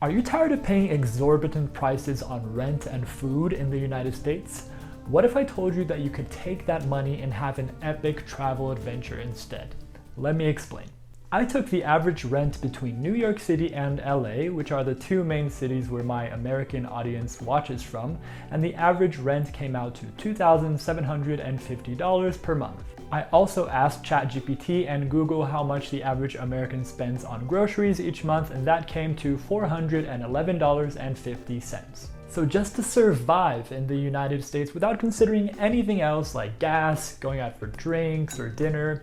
Are you tired of paying exorbitant prices on rent and food in the United States? What if I told you that you could take that money and have an epic travel adventure instead? Let me explain. I took the average rent between New York City and LA, which are the two main cities where my American audience watches from, and the average rent came out to $2,750 per month. I also asked ChatGPT and Google how much the average American spends on groceries each month, and that came to $411.50. So just to survive in the United States without considering anything else like gas, going out for drinks, or dinner,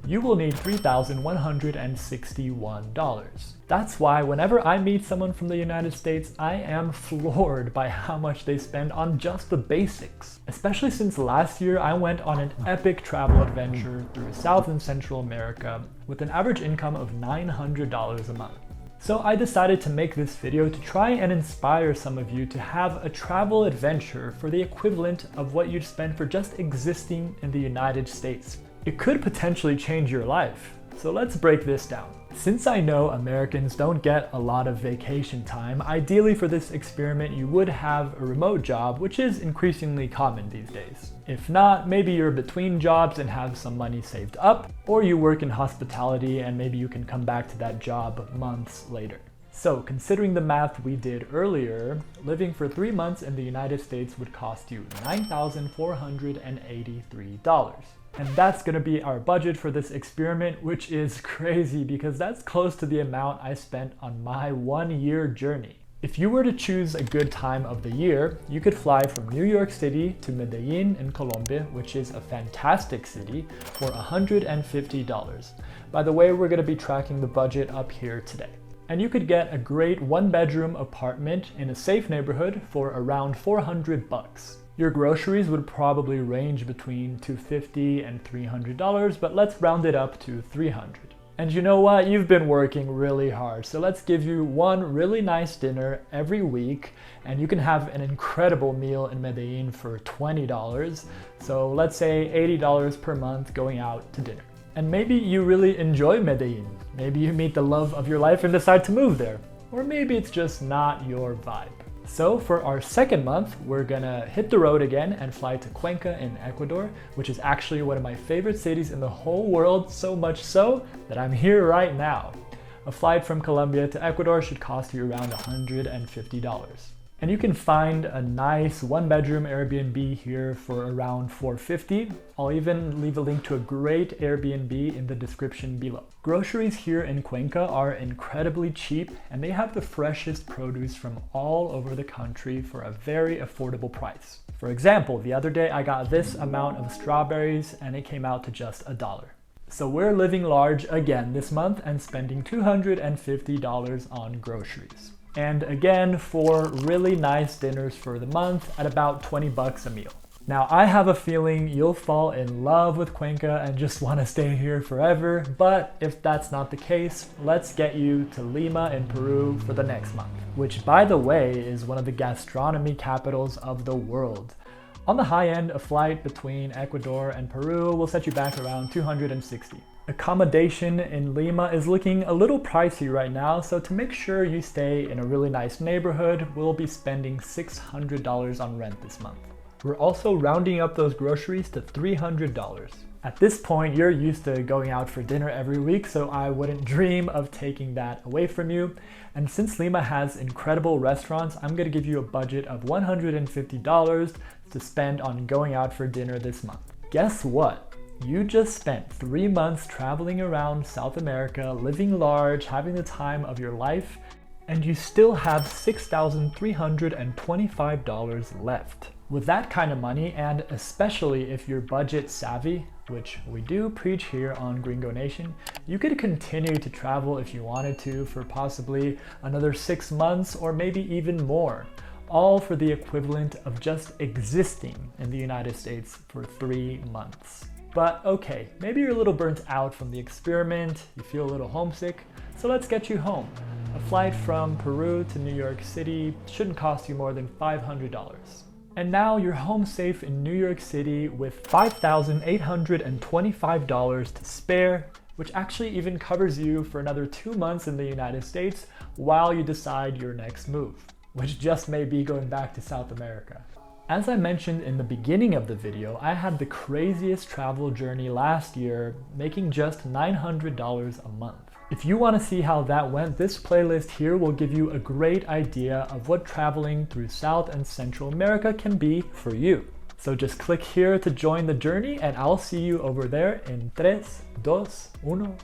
you will need $3,161. That's why whenever I meet someone from the United States, I am floored by how much they spend on just the basics. Especially since last year I went on an epic travel adventure through South and Central America with an average income of $900 a month. So I decided to make this video to try and inspire some of you to have a travel adventure for the equivalent of what you'd spend for just existing in the United States. It could potentially change your life. So let's break this down. Since I know Americans don't get a lot of vacation time, ideally for this experiment you would have a remote job, which is increasingly common these days. If not, maybe you're between jobs and have some money saved up, or you work in hospitality and maybe you can come back to that job months later. So considering the math we did earlier, living for 3 months in the United States would cost you $9,483. And that's gonna be our budget for this experiment, which is crazy because that's close to the amount I spent on my 1-year journey. If you were to choose a good time of the year, you could fly from New York City to Medellin in Colombia, which is a fantastic city, for $150. By the way, we're gonna be tracking the budget up here today. And you could get a great 1-bedroom apartment in a safe neighborhood for around $400. Your groceries would probably range between $250 and $300, but let's round it up to $300. And you know what? You've been working really hard, so let's give you one really nice dinner every week, and you can have an incredible meal in Medellin for $20. So let's say $80 per month going out to dinner. And maybe you really enjoy Medellin. Maybe you meet the love of your life and decide to move there. Or maybe it's just not your vibe. So for our second month, we're gonna hit the road again and fly to Cuenca in Ecuador, which is actually one of my favorite cities in the whole world, so much so that I'm here right now. A flight from Colombia to Ecuador should cost you around $150. And you can find a nice 1-bedroom Airbnb here for around $450. I'll even leave a link to a great Airbnb in the description below. Groceries here in Cuenca are incredibly cheap, and they have the freshest produce from all over the country for a very affordable price. For example, the other day I got this amount of strawberries and it came out to just $1. So we're living large again this month and spending $250 on groceries. And again, 4 really nice dinners for the month at about $20 a meal. Now, I have a feeling you'll fall in love with Cuenca and just want to stay here forever, but if that's not the case, let's get you to Lima in Peru for the next month, which by the way is one of the gastronomy capitals of the world. On the high end, a flight between Ecuador and Peru will set you back around $260. Accommodation in Lima is looking a little pricey right now, so to make sure you stay in a really nice neighborhood, we'll be spending $600 on rent this month. We're also rounding up those groceries to $300. At this point, you're used to going out for dinner every week, so I wouldn't dream of taking that away from you. And since Lima has incredible restaurants, I'm gonna give you a budget of $150 to spend on going out for dinner this month. Guess what? You just spent 3 months traveling around South America, living large, having the time of your life, and you still have $6,325 left. With that kind of money, and especially if you're budget savvy, which we do preach here on Gringo Nation, you could continue to travel if you wanted to for possibly another 6 months or maybe even more, all for the equivalent of just existing in the United States for 3 months. But okay, maybe you're a little burnt out from the experiment, you feel a little homesick, so let's get you home. A flight from Peru to New York City shouldn't cost you more than $500. And now you're home safe in New York City with $5,825 to spare which actually even covers you for another 2 months in the United States while you decide your next move, which just may be going back to South America. As I mentioned in the beginning of the video, I had the craziest travel journey last year, making just $900 a month. If you want to see how that went, this playlist here will give you a great idea of what traveling through South and Central America can be for you. So just click here to join the journey, and I'll see you over there in 3, 2, 1.